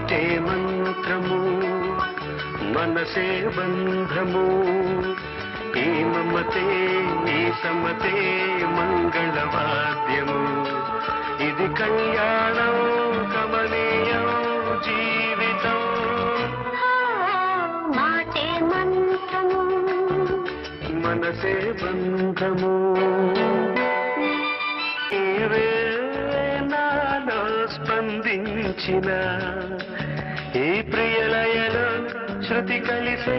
మాటే మంత్రము మనసే బంధము ఈ మమతే ఈ సమతే మంగళవాద్యము ఇది కళ్యాణం కమనీయం జీవితం మాటే మంత్రము మనసే బంధము నీవే నాలో స్పందించిన ఈ ప్రియలయలో శృతి కలిసే